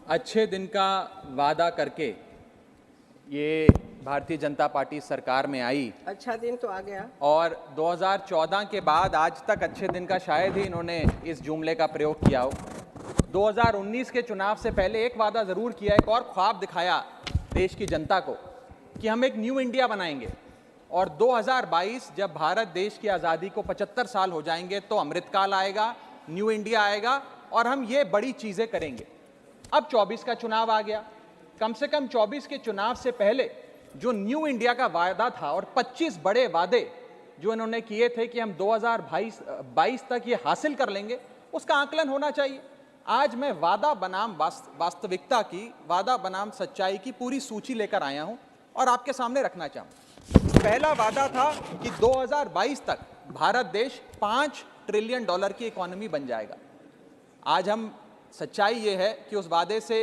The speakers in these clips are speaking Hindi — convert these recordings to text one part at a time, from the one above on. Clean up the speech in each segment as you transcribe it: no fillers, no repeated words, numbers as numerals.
अच्छे दिन का वादा करके ये भारतीय जनता पार्टी सरकार में आई। अच्छा दिन तो आ गया। और 2014 के बाद आज तक अच्छे दिन का शायद ही इन्होंने इस जुमले का प्रयोग किया हो। 2019 के चुनाव से पहले एक वादा जरूर किया, एक और ख्वाब दिखाया देश की जनता को कि हम एक न्यू इंडिया बनाएंगे और 2022 जब भारत देश की आज़ादी को 75 साल हो जाएंगे तो अमृतकाल आएगा, न्यू इंडिया आएगा और हम ये बड़ी चीज़ें करेंगे। अब 24 का चुनाव आ गया। कम से कम 24 के चुनाव से पहले जो न्यू इंडिया का वादा था और 25 बड़े वादे जो इन्होंने किए थे कि हम 2022 तक ये हासिल कर लेंगे, उसका आकलन होना चाहिए। आज मैं वादा बनाम वास्तविकता की, वादा बनाम सच्चाई की पूरी सूची लेकर आया हूं और आपके सामने रखना चाहूं। पहला वादा था कि 2022 तक भारत देश $5 ट्रिलियन की इकोनॉमी बन जाएगा। आज हम सच्चाई ये है कि उस वादे से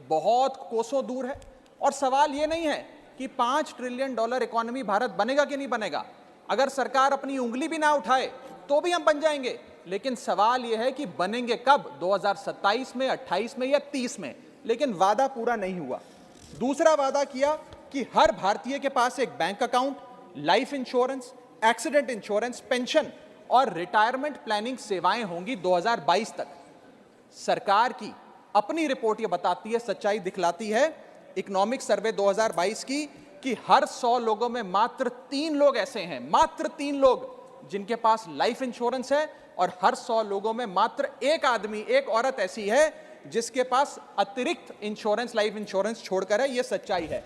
बहुत कोसों दूर है और सवाल ये नहीं है कि $5 ट्रिलियन इकोनॉमी भारत बनेगा कि नहीं बनेगा। अगर सरकार अपनी उंगली भी ना उठाए तो भी हम बन जाएंगे, लेकिन सवाल यह है कि बनेंगे कब, 2027 में, 28 में या 30 में। लेकिन वादा पूरा नहीं हुआ। दूसरा वादा किया कि हर भारतीय के पास एक bank account, life insurance, accident insurance, pension और रिटायरमेंट प्लानिंग सेवाएं होंगी 2022 तक। सरकार की अपनी रिपोर्ट ये बताती है, सच्चाई दिखलाती है, इकोनॉमिक सर्वे 2022 की, कि हर 100 लोगों में मात्र 3 लोग ऐसे हैं, मात्र 3 लोग जिनके पास लाइफ इंश्योरेंस है और हर 100 लोगों में मात्र एक आदमी, एक औरत ऐसी है जिसके पास अतिरिक्त इंश्योरेंस, लाइफ इंश्योरेंस छोड़कर है। ये सच्चाई है।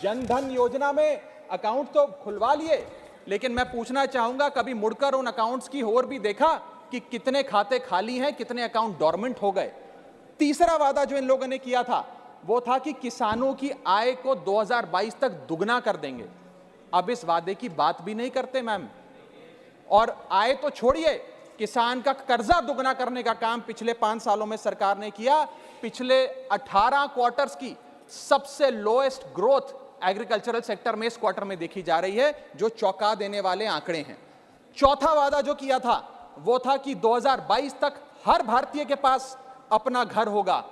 जनधन योजना में अकाउंट तो खुलवा लिए, लेकिन मैं पूछना चाहूंगा, कभी मुड़कर उन अकाउंट्स की ओर भी देखा कि कितने खाते खाली हैं, कितने अकाउंट डोरमेंट हो गए। तीसरा वादा जो इन लोगों ने किया था वो था कि किसानों की आय को 2022 तक दुगना कर देंगे। अब इस वादे की बात भी नहीं करते मैम। और आय तो छोड़िए, किसान का कर्जा दुगना करने का काम पिछले 5 सालों में सरकार ने किया। पिछले 18 क्वार्टर्स की सबसे लोएस्ट ग्रोथ एग्रीकल्चरल सेक्टर में इस क्वार्टर में देखी जा रही है, जो चौंका देने वाले आंकड़े हैं। चौथा वादा जो किया था वो था कि 2022 तक हर भारतीय के पास अपना घर होगा।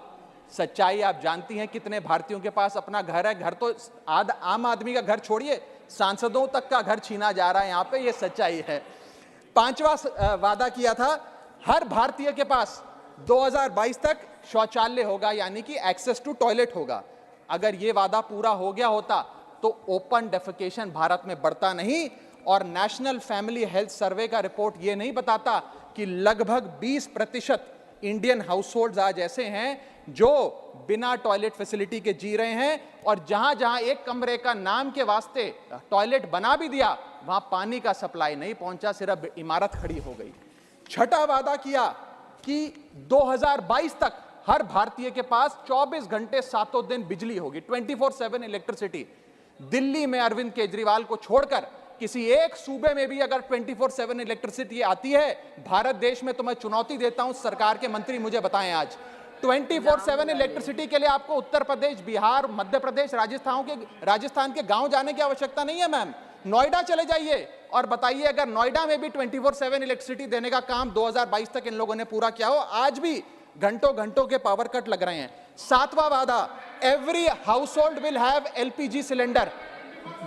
सच्चाई आप जानती हैं कितने भारतीयों के पास अपना घर है। घर तो आम आदमी का घर छोड़िए, सांसदों तक का घर छीना जा रहा है यहां पे, ये सच्चाई है। पांचवा वादा किया था हर भारतीय के पास 2022 तक शौचालय होगा, यानी कि एक्सेस टू टॉयलेट होगा। अगर ये वादा पूरा हो गया होता तो ओपन डेफिकेशन भारत में बढ़ता नहीं। और नेशनल फैमिली हेल्थ सर्वे का रिपोर्ट ये नहीं बताता कि लगभग 20% इंडियन हाउसहोल्ड्स आज ऐसे हैं जो बिना टॉयलेट फैसिलिटी के जी रहे हैं, और जहां जहां एक कमरे का नाम के वास्ते टॉयलेट बना भी दिया, वहां पानी का सप्लाई नहीं पहुंचा, सिर्फ इमारत खड़ी हो गई। छठा वादा किया कि 2022 तक हर भारतीय के पास 24 घंटे सातों दिन बिजली होगी, 24/7 इलेक्ट्रिसिटी। दिल्ली में अरविंद केजरीवाल को छोड़कर किसी एक सूबे में भी अगर 24/7 इलेक्ट्रिसिटी आती है भारत देश में, तो मैं चुनौती देता हूं सरकार के मंत्री मुझे बताएं आज 24/7 इलेक्ट्रिसिटी के लिए आपको उत्तर प्रदेश, बिहार, मध्य प्रदेश, राजस्थान के गांव जाने की आवश्यकता नहीं है मैम। नोएडा चले जाइए और बताइए, अगर नोएडा में भी 24/7 इलेक्ट्रिसिटी देने का काम 2022 तक इन लोगों ने पूरा किया हो। आज भी घंटों घंटों के पावर कट लग रहे हैं। सातवां वादा, every household will have LPG cylinder.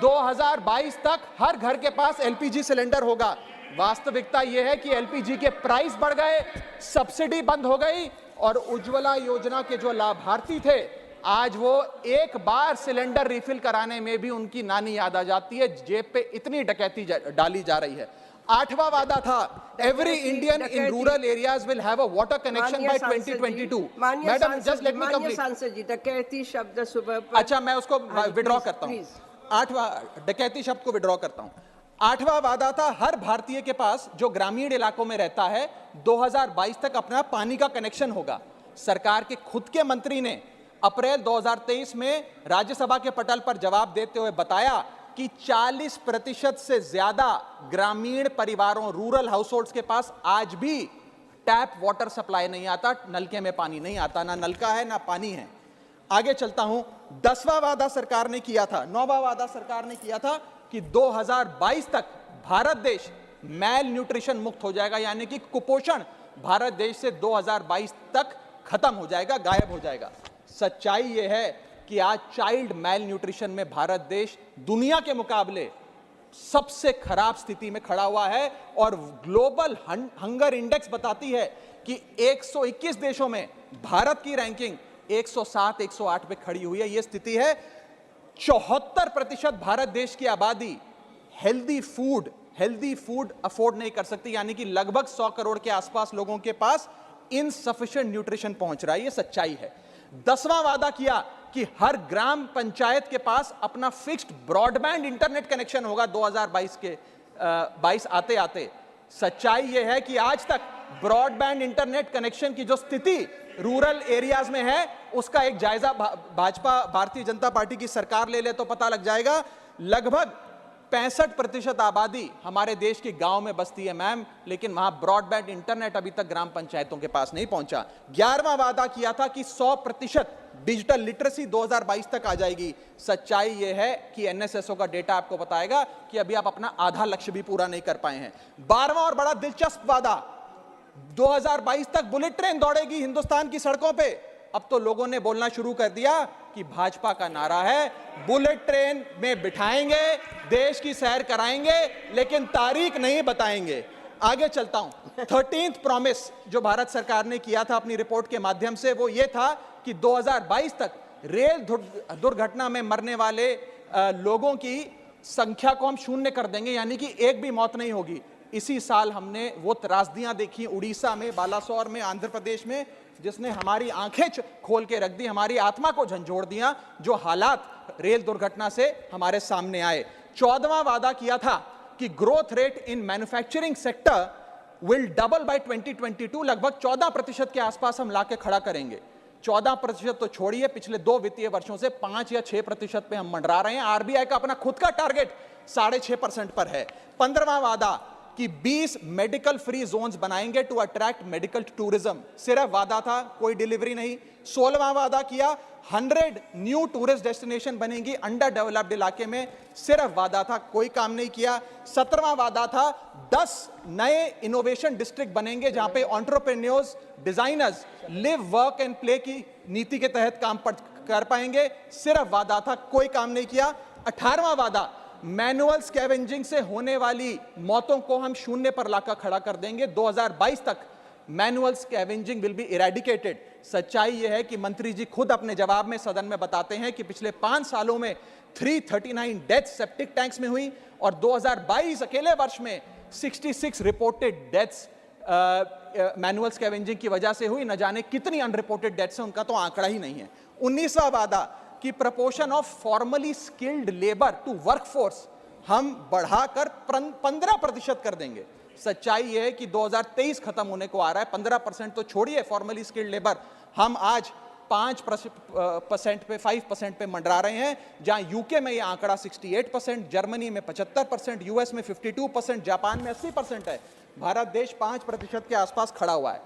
2022 तक हर घर के पास एलपीजी सिलेंडर होगा। वास्तविकता यह है कि एलपीजी के प्राइस बढ़ गए, सब्सिडी बंद हो गई और उज्ज्वला योजना के जो लाभार्थी थे आज वो एक बार सिलेंडर रिफिल कराने में भी उनकी नानी याद आ जाती है। जेब पे इतनी डकैती डाली जा रही है। आठवां वादा था every Indian in rural areas will have a water connection by 2022। Madam just let me complete. सांसद जी, डकैती शब्द सुबह अच्छा, मैं उसको विड्रॉ करता हूं। आठवां, डकैती शब्द को विड्रॉ करता हूं। आठवां वादा था हर भारतीय के पास जो ग्रामीण इलाकों में रहता है 2022 तक अपना पानी का कनेक्शन होगा। सरकार के खुद के मंत्री ने अप्रैल 2023 में राज्यसभा के पटल पर जवाब देते हुए बताया कि 40% से ज्यादा ग्रामीण परिवारों, रूरल हाउसहोल्ड्स के पास आज भी टैप वाटर सप्लाई नहीं आता, नलके में पानी नहीं आता, ना नलका है ना पानी है। आगे चलता हूं। 10वां वादा सरकार ने किया था, 9वां वादा सरकार ने किया था कि 2022 तक भारत देश मैल न्यूट्रिशन मुक्त हो जाएगा, यानी कि कुपोषण भारत देश से 2022 तक खत्म हो जाएगा, गायब हो जाएगा। सच्चाई यह है कि आज चाइल्ड मेल न्यूट्रिशन में भारत देश दुनिया के मुकाबले सबसे खराब स्थिति में खड़ा हुआ है और ग्लोबल हंगर इंडेक्स बताती है कि 121 देशों में भारत की रैंकिंग 107 108 पे खड़ी हुई है। यह स्थिति है। 74% भारत देश की आबादी हेल्दी फूड अफोर्ड नहीं कर सकती, यानी कि लगभग 100 करोड़ के आसपास लोगों के पास इनसफिशिएंट न्यूट्रिशन पहुंच रहा है। यह सच्चाई है। 10वां वादा किया कि हर ग्राम पंचायत के पास अपना फिक्स्ड ब्रॉडबैंड इंटरनेट कनेक्शन होगा 2022 आते आते। सच्चाई यह है कि आज तक ब्रॉडबैंड इंटरनेट कनेक्शन की जो स्थिति रूरल एरियाज में है उसका एक जायजा भाजपा भारतीय जनता पार्टी की सरकार ले तो पता लग जाएगा। लगभग 65% आबादी हमारे देश के गांव में बसती है मैम, लेकिन वहां ब्रॉडबैंड इंटरनेट अभी तक ग्राम पंचायतों के पास नहीं पहुंचा। 11वां वादा किया था कि 100% डिजिटल लिटरेसी 2022 तक आ जाएगी। सच्चाई यह है कि एनएसएसओ का डेटा आपको बताएगा कि अभी आप अपना आधा लक्ष्य भी पूरा नहीं कर पाए हैं। 12वां और बड़ा दिलचस्प वादा, 2022 तक बुलेट ट्रेन दौड़ेगी हिंदुस्तान की सड़कों पे। अब तो लोगों ने बोलना शुरू कर दिया कि भाजपा का नारा है बुलेट ट्रेन में बिठाएंगे, देश की सैर कराएंगे, लेकिन तारीख नहीं बताएंगे। आगे चलता हूं। 13th प्रॉमिस जो भारत सरकार ने किया था अपनी रिपोर्ट के माध्यम से, वो ये था कि 2022 तक रेल दुर्घटना में मरने वाले लोगों की संख्या को हम 0 कर देंगे, यानी कि एक भी मौत नहीं होगी। इसी साल हमने वो त्रासदियां देखी उड़ीसा में, बालासोर में, आंध्र प्रदेश में, जिसने हमारी आंखें खोल के रख दी, हमारी आत्मा को झंझोड़ दिया, जो हालात रेल दुर्घटना से हमारे सामने आए। 14वां वादा किया था कि growth rate in manufacturing sector will double by 2022। लगभग 14% के आसपास हम लाके खड़ा करेंगे। 14% तो छोड़िए, पिछले 2 वित्तीय वर्षों से 5 या 6% पे हम मंडरा रहे हैं। आरबीआई का अपना खुद का टारगेट 6.5% पर है। 15वां वादा कि 20 मेडिकल फ्री जोन्स बनाएंगे टू अट्रैक्ट मेडिकल टूरिज्म। सिर्फ वादा था, कोई डिलीवरी नहीं। 16वां वादा किया 100 न्यू टूरिस्ट डेस्टिनेशन बनेंगी अंडर डेवलप्ड इलाके में। सिर्फ वादा था, कोई काम नहीं किया। 17वां वादा था 10 नए इनोवेशन डिस्ट्रिक्ट बनेंगे जहां पे entrepreneurs, designers live work and play की नीति के तहत काम कर पाएंगे। सिर्फ वादा था, कोई काम नहीं किया। 18वां वादा, मैनुअल स्कैवेंजिंग से होने वाली मौतों को हम 0 पर लाकर खड़ा कर देंगे। 2022 तक manual scavenging will be eradicated. सच्चाई यह है कि मंत्री जी खुद अपने जवाब में सदन में बताते हैं कि पिछले 5 सालों में 339 डेथ्स सेप्टिक टैंक्स में हुई और 2022 अकेले वर्ष में 66 रिपोर्टेड डेथ्स मैनुअल स्कैवेंजिंग की वजह से हुई। न जाने कितनी अनरिपोर्टेड डेथ्स हैं, उनका तो आंकड़ा ही नहीं है। 19वां वादा कि proportion of formally skilled labour to workforce हम बढ़ाकर 15% कर देंगे। सच्चाई यह है कि 2023 खत्म होने को आ रहा है, 15% तो छोड़िए फॉर्मली स्किल्ड लेबर, हम आज 5% पे 5% पे मंडरा रहे हैं। जहां यूके में यह आंकड़ा 68%, जर्मनी में 75%, यूएस में 52%, जापान में 80% है। भारत देश 5% के आसपास खड़ा हुआ है।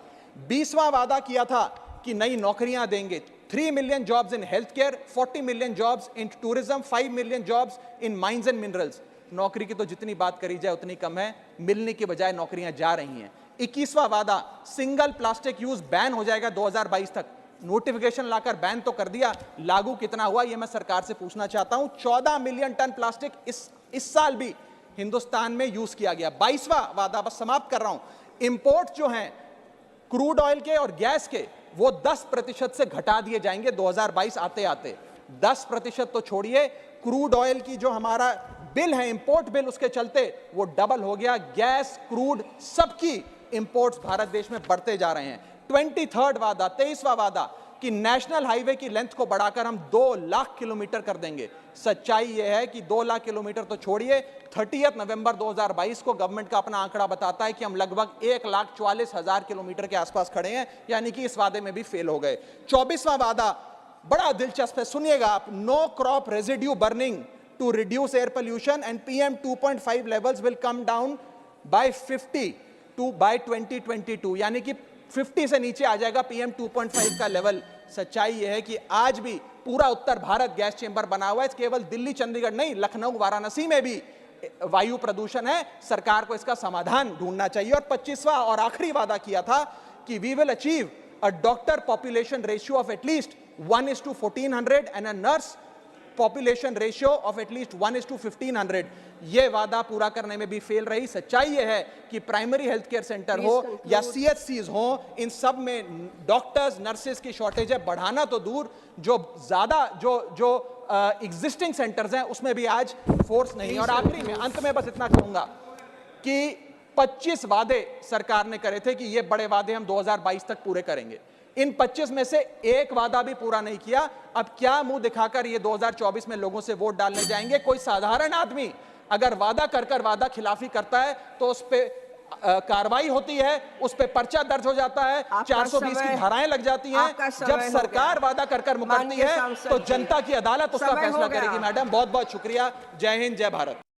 20वां वादा किया था कि नई नौकरियां देंगे। 3 million jobs in health care, 40 million jobs in tourism, 5 million jobs in mines and minerals. नौकरी की तो जितनी बात करी जाए उतनी कम है, मिलने की बजाय नौकरियां जा रही हैं। 21वां वादा, सिंगल प्लास्टिक यूज बैन हो जाएगा 2022 तक। नोटिफिकेशन लाकर बैन तो कर दिया, लागू कितना हुआ ये मैं सरकार से पूछना चाहता हूं। 14 मिलियन टन प्लास्टिक इस साल भी हिंदुस्तान में यूज किया गया। 22वां वादा, बस समाप्त कर रहा हूं, इंपोर्ट जो हैं क्रूड ऑयल के और गैस के, वो 10% से घटा दिए जाएंगे 2022 आते आते। 10% तो छोड़िए, क्रूड ऑयल की जो हमारा बिल है, इंपोर्ट बिल, उसके चलते वो डबल हो गया। गैस, क्रूड, सबकी इंपोर्ट्स भारत देश में बढ़ते जा रहे हैं। 23rd वादा, 23वां वादा कि नेशनल हाईवे की लेंथ को बढ़ाकर हम 2 लाख किलोमीटर कर देंगे। सच्चाई यह है कि 2 लाख किलोमीटर तो छोड़िए, 30 नवंबर 2022 को गवर्नमेंट का अपना आंकड़ा बताता है कि हम लगभग 1,44,000 किलोमीटर के आसपास खड़े हैं, यानी कि इस वादे में भी फेल हो गए। 24वां वादा बड़ा दिलचस्प है, सुनिएगा आप, no crop residue burning to reduce air pollution and PM 2.5 levels will come down by 50 by 2022, यानी कि 50 से नीचे आ जाएगा PM 2.5 का लेवल। सच्चाई यह है कि आज भी पूरा उत्तर भारत गैस चेंबर बना हुआ है। केवल दिल्ली, चंडीगढ़ नहीं, लखनऊ, वाराणसी में भी वायु प्रदूषण है। सरकार को इसका समाधान ढूंढना चाहिए। और 25वां और आखिरी वादा किया था कि we will achieve a doctor population ratio of at least 1:1400 and a nurse population ratio of at least 1:1500. ये वादा पूरा करने में भी फेल रही। सच्चाई ये है कि प्राइमरी हेल्थ केयर सेंटर हो या CHCs हो, इन सब में डॉक्टर्स नर्सेज की शॉर्टेज है। बढ़ाना तो दूर, जो ज्यादा जो एग्जिस्टिंग सेंटर्स हैं उसमें भी आज फोर्स नहीं है। और आखिरी में अंत में बस इतना कहूंगा कि 25 वादे सरकार ने करे थे कि ये बड़े वादे हम 2022 तक पूरे करेंगे। इन 25 में से एक वादा भी पूरा नहीं किया। अब क्या मुंह दिखाकर ये 2024 में लोगों से वोट डालने जाएंगे? कोई साधारण आदमी अगर वादा कर वादा खिलाफी करता है तो उस पे कार्रवाई होती है, उस पे पर्चा दर्ज हो जाता है, 420 की धाराएं लग जाती हैं। जब सरकार वादा कर मुकरती है तो जनता की अदालत उसका फैसला करेगी। मैडम बहुत बहुत शुक्रिया। जय हिंद, जय भारत।